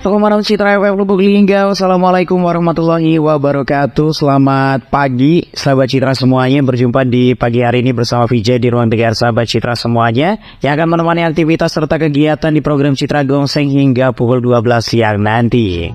Teman-teman Citra FM Lubuk Linggau, Assalamualaikum warahmatullahi wabarakatuh. Selamat pagi sahabat Citra semuanya. Berjumpa di pagi hari ini bersama Vijay di ruang dengar sahabat Citra semuanya, yang akan menemani aktivitas serta kegiatan di program Citra Gongseng hingga pukul 12 siang nanti.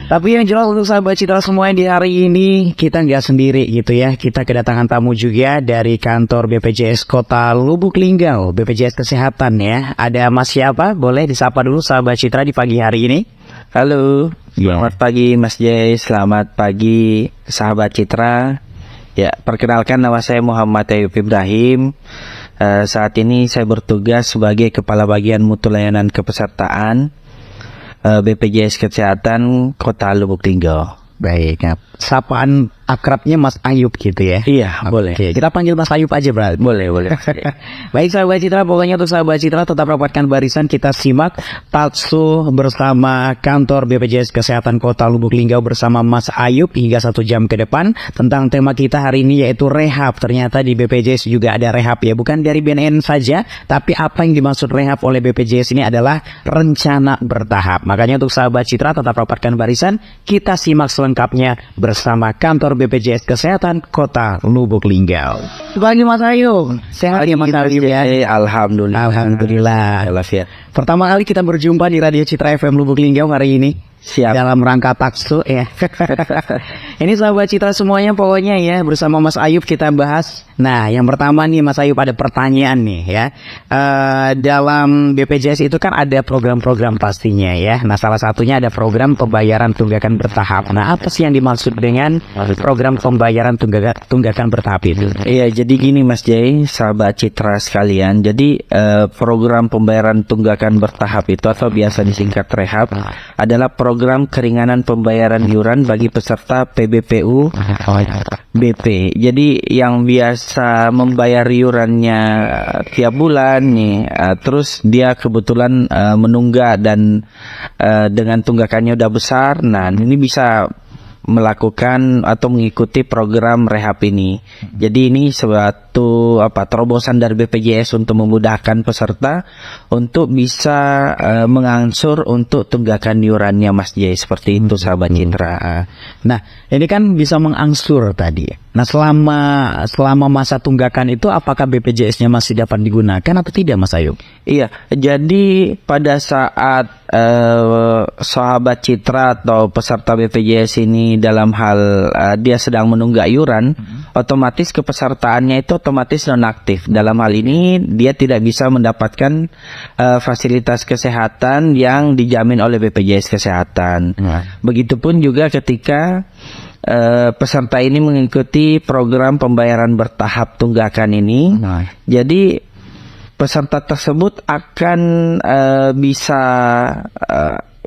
Tapi yang jelas untuk sahabat Citra semuanya, di hari ini kita nggak sendiri gitu ya. Kita kedatangan tamu juga dari kantor BPJS Kota Lubuk Linggau, BPJS Kesehatan ya. Ada Mas siapa? Boleh disapa dulu sahabat Citra di pagi hari ini. Halo, selamat pagi Mas Jay, selamat pagi sahabat Citra. Ya, perkenalkan nama saya Muhammad Ayub Ibrahim. Saat ini saya bertugas sebagai Kepala Bagian Mutu Layanan Kepesertaan BPJS Kesehatan Kota Lubuk Linggau. Baik, sapaan akrabnya Mas Ayub gitu ya? Iya, boleh. Oke, kita panggil Mas Ayub aja, Bro. Boleh. Baik sahabat Citra, pokoknya untuk sahabat Citra tetap rapatkan barisan, kita simak talkshow bersama kantor BPJS Kesehatan Kota Lubuk Linggau bersama Mas Ayub hingga 1 jam ke depan tentang tema kita hari ini yaitu rehab. Ternyata di BPJS juga ada rehab ya, bukan dari BNN saja, tapi apa yang dimaksud rehab oleh BPJS ini adalah rencana bertahap. Makanya untuk sahabat Citra tetap rapatkan barisan, kita simak selengkapnya bersama kantor BPJS Kesehatan Kota Lubuk Linggau. Pagi Mas Ayub, sehat ya Mas Ayub ya? Alhamdulillah. Alhamdulillah. Ya. Pertama kali kita berjumpa di Radio Citra FM Lubuk Linggau hari ini. Siap. Dalam rangka taksu ya. Ini sahabat Citra semuanya, pokoknya ya bersama Mas Ayub kita bahas. Nah, yang pertama nih Mas Ayub, ada pertanyaan nih ya. Dalam BPJS itu kan ada program-program pastinya ya. Nah, salah satunya ada program pembayaran tunggakan bertahap. Nah, apa sih yang dimaksud dengan program pembayaran tunggakan bertahap itu? Iya, jadi gini Mas Jay, sahabat Citra sekalian. Jadi program pembayaran tunggakan bertahap itu atau biasa disingkat rehab adalah program keringanan pembayaran iuran bagi peserta PBPU BP. Jadi yang biasa membayar iurannya tiap bulan nih, terus dia kebetulan menunggak dan dengan tunggakannya udah besar. Nah, ini bisa melakukan atau mengikuti program rehab ini. Jadi ini suatu terobosan dari BPJS untuk memudahkan peserta untuk bisa mengangsur untuk tunggakan iurannya Mas Jay, seperti itu sahabat Citra. Nah, ini kan bisa mengangsur tadi. Nah, selama masa tunggakan itu apakah BPJS-nya masih dapat digunakan atau tidak Mas Ayub? Iya, jadi pada saat sahabat Citra atau peserta BPJS ini dalam hal dia sedang menunggak iuran, otomatis kepesertaannya itu otomatis nonaktif. Dalam hal ini dia tidak bisa mendapatkan fasilitas kesehatan yang dijamin oleh BPJS Kesehatan. Begitupun juga ketika peserta ini mengikuti program pembayaran bertahap tunggakan ini. Jadi peserta tersebut akan bisa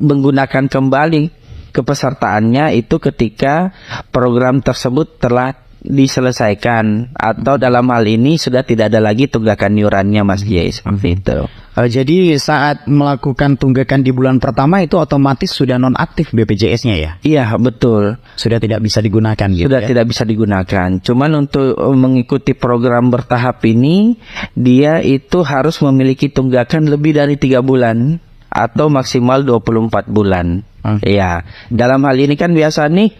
menggunakan kembali kepesertaannya itu ketika program tersebut telah diselesaikan atau dalam hal ini sudah tidak ada lagi tunggakan iurannya Mas Jay, seperti itu. Jadi saat melakukan tunggakan di bulan pertama itu otomatis sudah nonaktif BPJS-nya ya? Iya, betul. Sudah tidak bisa digunakan gitu. Sudah tidak bisa digunakan. Cuman untuk mengikuti program bertahap ini, dia itu harus memiliki tunggakan lebih dari 3 bulan atau maksimal 24 bulan. Ya, dalam hal ini kan biasa nih,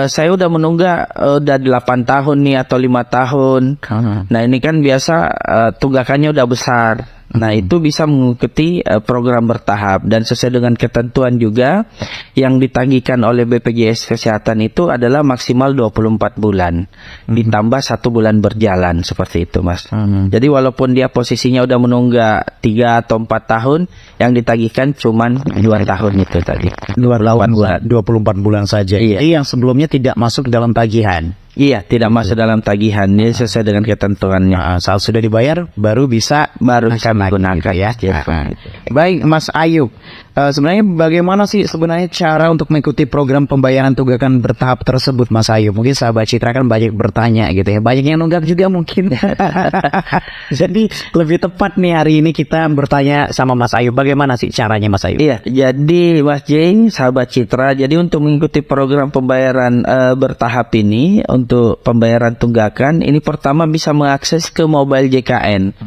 saya udah menunggak udah 8 tahun nih atau 5 tahun. Nah, ini kan biasa tunggakannya udah besar. Nah, itu bisa mengikuti program bertahap dan sesuai dengan ketentuan juga yang ditagihkan oleh BPJS Kesehatan itu adalah maksimal 24 bulan ditambah 1 bulan berjalan, seperti itu Mas. Jadi walaupun dia posisinya udah menunggak 3 atau 4 tahun, yang ditagihkan cuman 2 tahun itu tadi. 24 bulan saja. Iya. Yang sebelumnya tidak masuk dalam tagihan. Iya, tidak masuk dalam tagihan, ini sesuai dengan ketentuannya. Saat sudah dibayar baru bisa digunakan ya. Baik Mas Ayub, sebenarnya bagaimana sih sebenarnya cara untuk mengikuti program pembayaran tunggakan bertahap tersebut Mas Ayub? Mungkin sahabat Citra kan banyak bertanya gitu ya, banyak yang nunggak juga mungkin. Jadi lebih tepat nih hari ini kita bertanya sama Mas Ayub, bagaimana sih caranya Mas Ayub? Iya, jadi Mas Jay, sahabat Citra, jadi untuk mengikuti program pembayaran bertahap ini, untuk pembayaran tunggakan ini pertama bisa mengakses ke mobile JKN.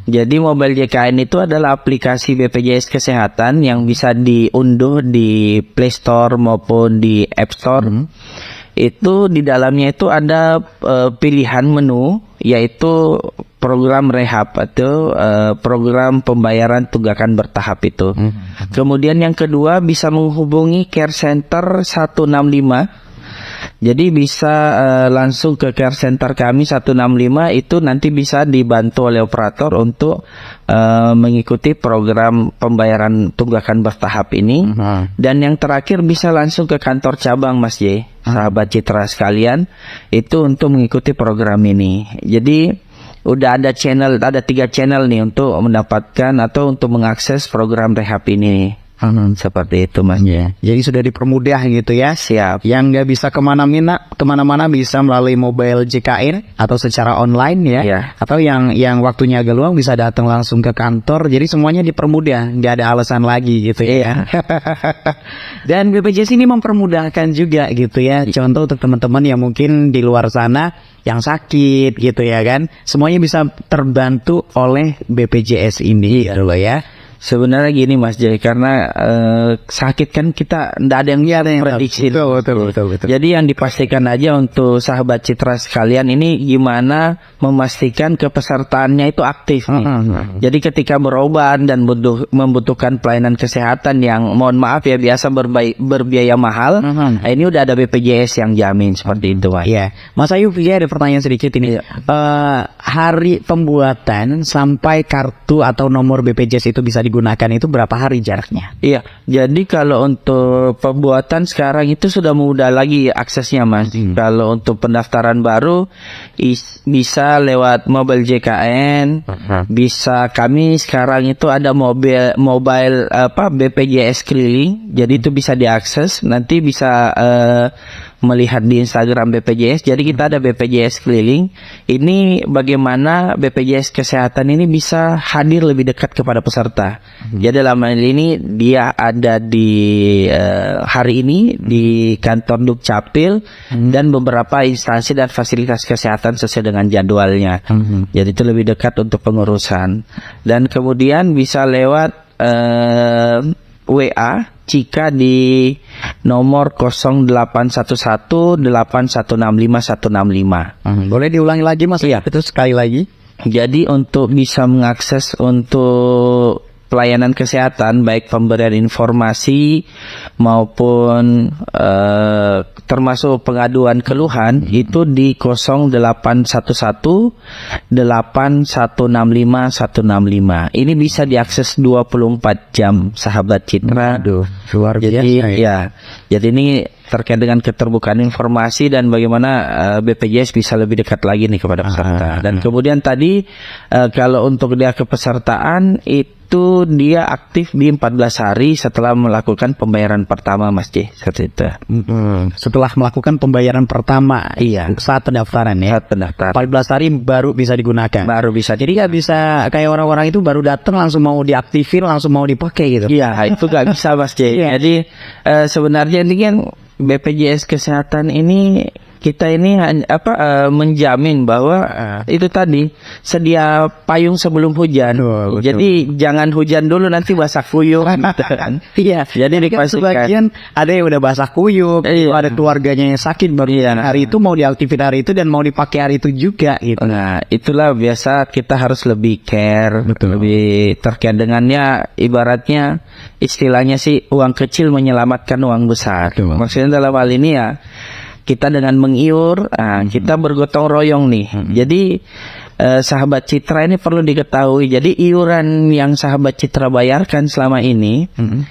Jadi Mobile JKN itu adalah aplikasi BPJS Kesehatan yang bisa diunduh di Play Store maupun di App Store. Itu di dalamnya itu ada pilihan menu, yaitu program rehab atau program pembayaran tunggakan bertahap itu. Kemudian yang kedua bisa menghubungi Care Center 165. Jadi bisa langsung ke care center kami 165, itu nanti bisa dibantu oleh operator untuk mengikuti program pembayaran tunggakan bertahap ini. Dan yang terakhir bisa langsung ke kantor cabang Mas J, sahabat Citra sekalian, itu untuk mengikuti program ini. Jadi udah ada 3 channel nih untuk mendapatkan atau untuk mengakses program rehab ini. Seperti itu Mas. Jadi sudah dipermudah gitu ya. Siap. Yang nggak bisa kemana-mana bisa melalui Mobile JKN atau secara online ya. Iya. Atau yang waktunya agak luang bisa datang langsung ke kantor. Jadi semuanya dipermudah, nggak ada alasan lagi gitu ya. Dan BPJS ini mempermudahkan juga gitu ya. Contoh untuk teman-teman yang mungkin di luar sana yang sakit gitu ya kan, semuanya bisa terbantu oleh BPJS ini gitu loh ya. Sebenarnya gini Mas Jai, karena sakit kan kita ndak ada yang prediksi. Betul. Jadi yang dipastikan aja untuk sahabat Citra sekalian ini gimana memastikan kepesertaannya itu aktif nih. Jadi ketika berobat dan membutuhkan pelayanan kesehatan yang mohon maaf ya biasa berbiaya mahal, nah ini udah ada BPJS yang jamin seperti itu Mas. Iya, Mas Ayub ya, ada pertanyaan sedikit ini. Hari pembuatan sampai kartu atau nomor BPJS itu bisa digunakan itu berapa hari jaraknya? Iya, jadi kalau untuk pembuatan sekarang itu sudah mudah lagi aksesnya Mas. Kalau untuk pendaftaran baru bisa lewat Mobile JKN, bisa kami sekarang itu ada mobile BPJS keliling, jadi itu bisa diakses, nanti bisa melihat di Instagram BPJS. Jadi kita ada BPJS keliling. Ini bagaimana BPJS kesehatan ini bisa hadir lebih dekat kepada peserta. Jadi dalam hal ini dia ada di hari ini di kantor Dukcapil dan beberapa instansi dan fasilitas kesehatan sesuai dengan jadwalnya. Jadi itu lebih dekat untuk pengurusan. Dan kemudian bisa lewat WA jika di nomor 08118165165165. Boleh diulangi lagi Mas? Iya. Itu sekali lagi. Jadi untuk bisa mengakses untuk pelayanan kesehatan baik pemberian informasi maupun termasuk pengaduan keluhan itu di 08118165165165. Ini bisa diakses 24 jam sahabat Citra. Luar biasa ya. Jadi ini terkait dengan keterbukaan informasi dan bagaimana BPJS bisa lebih dekat lagi nih kepada peserta. Dan kemudian tadi kalau untuk dia kepesertaan itu dia aktif di 14 hari setelah melakukan pembayaran pertama Mas J. Seperti itu. Setelah melakukan pembayaran pertama, iya, saat pendaftaran ya. Saat pendaftaran 14 hari baru bisa digunakan. Baru bisa. Jadi nggak bisa kayak orang-orang itu baru datang langsung mau diaktifin, langsung mau dipakai gitu. Iya, itu nggak bisa Mas J. Jadi sebenarnya ini kan BPJS kesehatan ini kita ini menjamin bahwa itu tadi sedia payung sebelum hujan. Jadi jangan hujan dulu nanti basah kuyup gitu kan. Iya. Jadi dipastikan. Sebagian ada yang udah basah kuyup, ada keluarganya yang sakit baru hari itu mau diaktifin hari itu dan mau dipakai hari itu juga gitu. Nah, itulah biasa kita harus lebih care, lebih terkait dengannya, ibaratnya istilahnya sih uang kecil menyelamatkan uang besar. Maksudnya dalam hal ini ya kita dengan mengiur, kita bergotong royong nih. Jadi sahabat Citra ini perlu diketahui. Jadi iuran yang sahabat Citra bayarkan selama ini,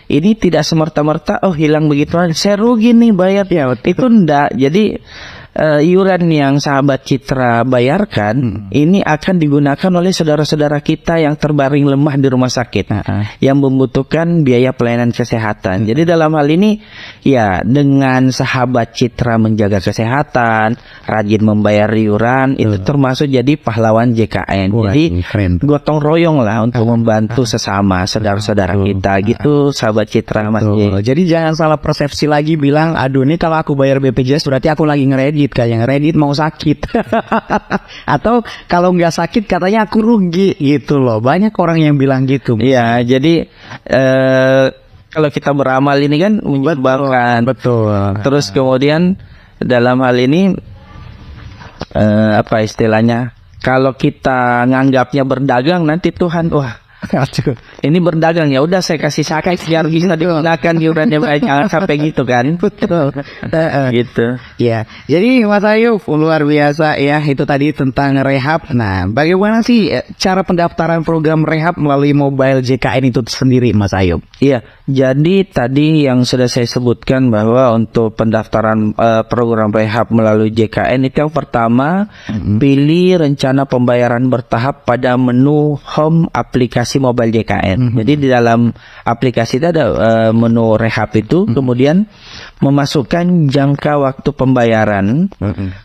ini tidak semerta-merta hilang begitu aja. Saya rugi nih bayar. Itu enggak. Jadi iuran yang sahabat Citra bayarkan ini akan digunakan oleh saudara-saudara kita yang terbaring lemah di rumah sakit, yang membutuhkan biaya pelayanan kesehatan. Jadi dalam hal ini ya dengan sahabat Citra menjaga kesehatan, rajin membayar iuran, itu termasuk jadi pahlawan JKN. Jadi gotong royong lah untuk membantu sesama saudara-saudara kita gitu sahabat Citra Mas. Jadi jangan salah persepsi lagi bilang aduh ini kalau aku bayar BPJS berarti aku lagi ngeredit Reddit kayaknya. Reddit mau sakit. Atau kalau nggak sakit katanya aku rugi gitu loh. Banyak orang yang bilang gitu. Iya, jadi kalau kita beramal ini kan menyumbangkan. Betul. Terus kemudian dalam hal ini apa istilahnya? Kalau kita nganggapnya berdagang, nanti Tuhan, wah, ini berdagang, ya udah saya kasih sakai biar bisa digunakan iurannya banyak, jangan sampai gitu kan. Betul. Gitu. Ya, jadi Mas Ayub luar biasa ya, itu tadi tentang rehab. Nah, bagaimana sih cara pendaftaran program rehab melalui mobile JKN itu sendiri, Mas Ayub? Iya, jadi tadi yang sudah saya sebutkan bahwa untuk pendaftaran program rehab melalui JKN itu yang pertama, pilih rencana pembayaran bertahap pada menu home aplikasi mobile JKN. Jadi di dalam aplikasi itu ada menu rehab itu, kemudian memasukkan jangka waktu pembayaran.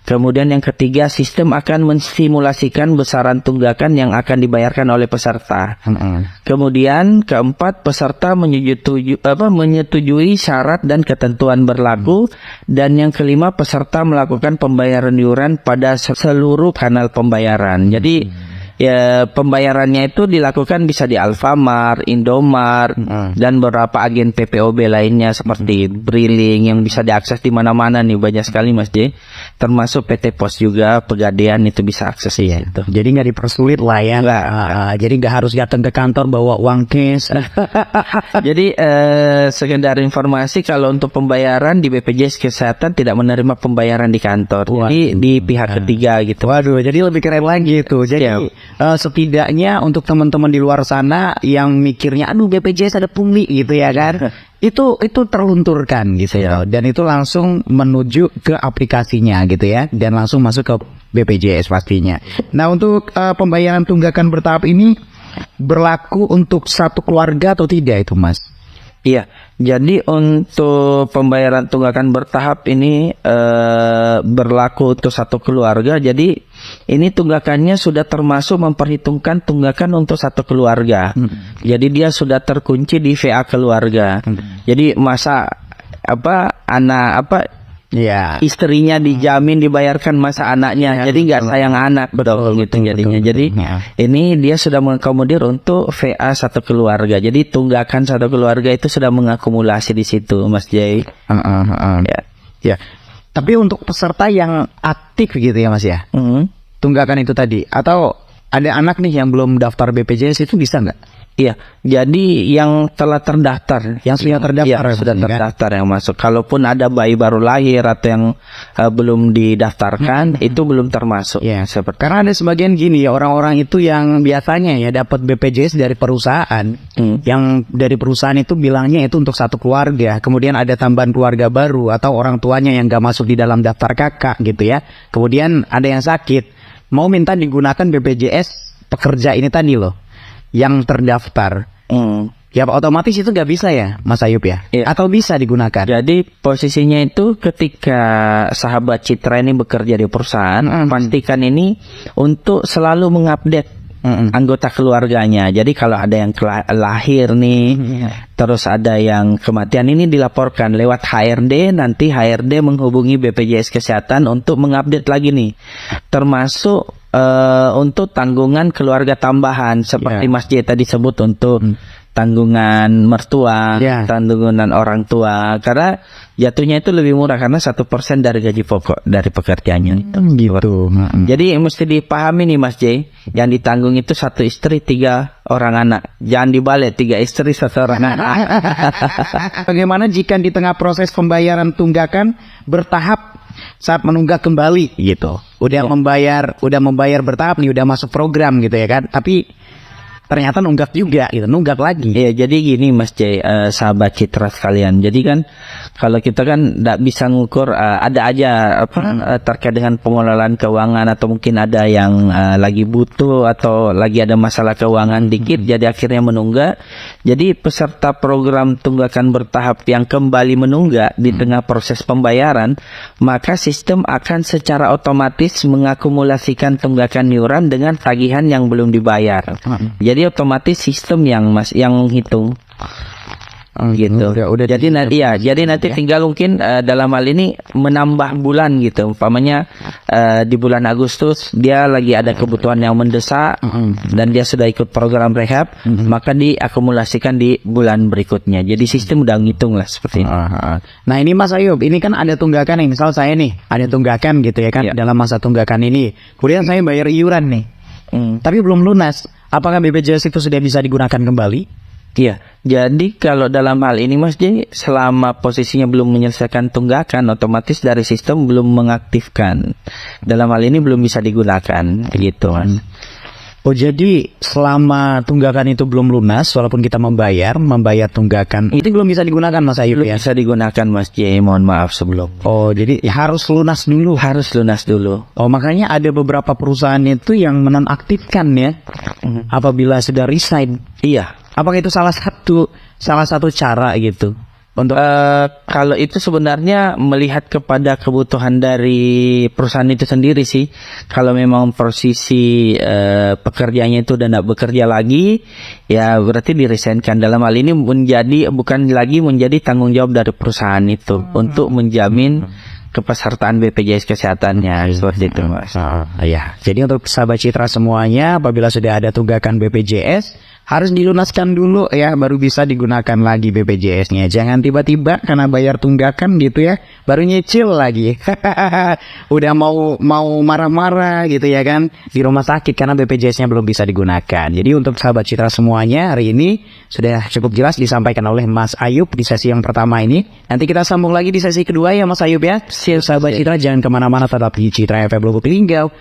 Kemudian yang ketiga, sistem akan mensimulasikan besaran tunggakan yang akan dibayarkan oleh peserta. Kemudian keempat, peserta menyetujui syarat dan ketentuan berlaku. Dan yang kelima, peserta melakukan pembayaran iuran pada seluruh kanal pembayaran. Jadi ya pembayarannya itu dilakukan bisa di Alfamart, Indomart, dan beberapa agen PPOB lainnya seperti Briling yang bisa diakses di mana-mana nih, banyak sekali Mas J. Termasuk PT Pos juga, Pegadaian itu bisa akses ya itu. Jadi nggak dipersulit lah ya. Jadi nggak harus datang ke kantor bawa uang cash. Jadi sekedar informasi, kalau untuk pembayaran di BPJS Kesehatan tidak menerima pembayaran di kantor. Jadi di pihak ketiga gitu. Waduh, jadi lebih keren lagi itu. Jadi setidaknya untuk teman-teman di luar sana yang mikirnya aduh BPJS ada pungli gitu ya kan. itu terlunturkan gitu ya. Dan itu langsung menuju ke aplikasinya gitu ya, dan langsung masuk ke BPJS pastinya. Nah, untuk pembayaran tunggakan bertahap ini berlaku untuk satu keluarga atau tidak itu, Mas? Iya, jadi untuk pembayaran tunggakan bertahap ini berlaku untuk satu keluarga. Jadi ini tunggakannya sudah termasuk memperhitungkan tunggakan untuk satu keluarga. Jadi dia sudah terkunci di VA keluarga. Jadi masa istrinya dijamin dibayarkan masa anaknya, jadi nggak sayang anak, betul gitu jadinya. Jadi ini dia sudah mengakomodir untuk VA satu keluarga. Jadi tunggakan satu keluarga itu sudah mengakumulasi di situ, Mas Jai. Ya. Tapi untuk peserta yang aktif gitu ya, Mas ya, tunggakan itu tadi, atau ada anak nih yang belum daftar BPJS itu bisa nggak? Iya, jadi yang telah terdaftar, yang sudah terdaftar, sudah terdaftar yang masuk. Kalaupun ada bayi baru lahir atau yang belum didaftarkan, itu belum termasuk. Ya, karena ada sebagian gini ya, orang-orang itu yang biasanya ya dapat BPJS dari perusahaan, yang dari perusahaan itu bilangnya itu untuk satu keluarga. Kemudian ada tambahan keluarga baru atau orang tuanya yang nggak masuk di dalam daftar kakak gitu ya. Kemudian ada yang sakit, mau minta digunakan BPJS pekerja ini tadi loh, yang terdaftar. Ya otomatis itu nggak bisa ya, Mas Ayub ya? Atau bisa digunakan? Jadi posisinya itu ketika sahabat Citra ini bekerja di perusahaan, pastikan ini untuk selalu mengupdate anggota keluarganya. Jadi kalau ada yang lahir nih, terus ada yang kematian, ini dilaporkan lewat HRD. Nanti HRD menghubungi BPJS Kesehatan untuk mengupdate lagi nih, termasuk untuk tanggungan keluarga tambahan seperti Mas J tadi sebut, untuk tanggungan mertua, tanggungan orang tua, karena jatuhnya itu lebih murah karena 1% dari gaji pokok dari pekerjaannya. Gitu. Jadi mesti dipahami nih Mas J, yang ditanggung itu 1 istri 3 orang anak. Jangan dibalik, 3 istri 1 orang anak. Bagaimana jika di tengah proses pembayaran tunggakan bertahap saat menunggak kembali gitu? Udah membayar bertahap nih, udah masuk program gitu ya kan, tapi ternyata nunggak juga gitu, nunggak lagi. Iya, jadi gini Mas J, sahabat Citra sekalian. Jadi kan kalau kita kan tidak bisa ngukur, ada aja terkait dengan pengelolaan keuangan, atau mungkin ada yang lagi butuh atau lagi ada masalah keuangan dikit, jadi akhirnya menunggak. Jadi peserta program tunggakan bertahap yang kembali menunggak di tengah proses pembayaran, maka sistem akan secara otomatis mengakumulasikan tunggakan iuran dengan tagihan yang belum dibayar. Jadi otomatis sistem yang menghitung. gitu. Udah Jadi nanti tinggal mungkin dalam hal ini menambah bulan gitu. Umpamanya di bulan Agustus dia lagi ada kebutuhan yang mendesak dan dia sudah ikut program rehab, maka diakumulasikan di bulan berikutnya. Jadi sistem udah ngitung lah seperti ini. Nah ini Mas Ayub, ini kan ada tunggakan nih. Misal saya nih ada tunggakan gitu ya kan, Iya. dalam masa tunggakan ini. Kemudian saya bayar iuran nih, tapi belum lunas. Apakah BPJS itu sudah bisa digunakan kembali? Iya, jadi kalau dalam hal ini Mas J, selama posisinya belum menyelesaikan tunggakan, otomatis dari sistem belum mengaktifkan. Dalam hal ini belum bisa digunakan, gitu Mas. Oh jadi selama tunggakan itu belum lunas, walaupun kita membayar tunggakan, itu belum bisa digunakan Mas Ayub Belum ya? bisa digunakan Mas J, mohon maaf sebelum. Oh jadi ya harus lunas dulu. Harus lunas dulu. Oh makanya ada beberapa perusahaan itu yang menonaktifkan ya, apabila sudah resign. Iya. Apakah itu salah satu cara gitu untuk Kalau itu sebenarnya melihat kepada kebutuhan dari perusahaan itu sendiri sih. Kalau memang posisi pekerjaannya itu udah tidak bekerja lagi, ya berarti diresign-kan. Dalam hal ini bukan lagi menjadi tanggung jawab dari perusahaan itu untuk menjamin kepesertaan BPJS kesehatannya, seperti itu Mas. ya. Jadi untuk sahabat Citra semuanya, apabila sudah ada tunggakan BPJS harus dilunaskan dulu ya, baru bisa digunakan lagi BPJS-nya. Jangan tiba-tiba karena bayar tunggakan gitu ya, baru nyicil lagi. Udah mau marah-marah gitu ya kan di rumah sakit karena BPJS-nya belum bisa digunakan. Jadi untuk sahabat Citra semuanya, hari ini sudah cukup jelas disampaikan oleh Mas Ayub di sesi yang pertama ini. Nanti kita sambung lagi di sesi kedua ya Mas Ayub ya. Sahabat Citra jangan kemana-mana, tetap di Citra FM Lubuk Linggau.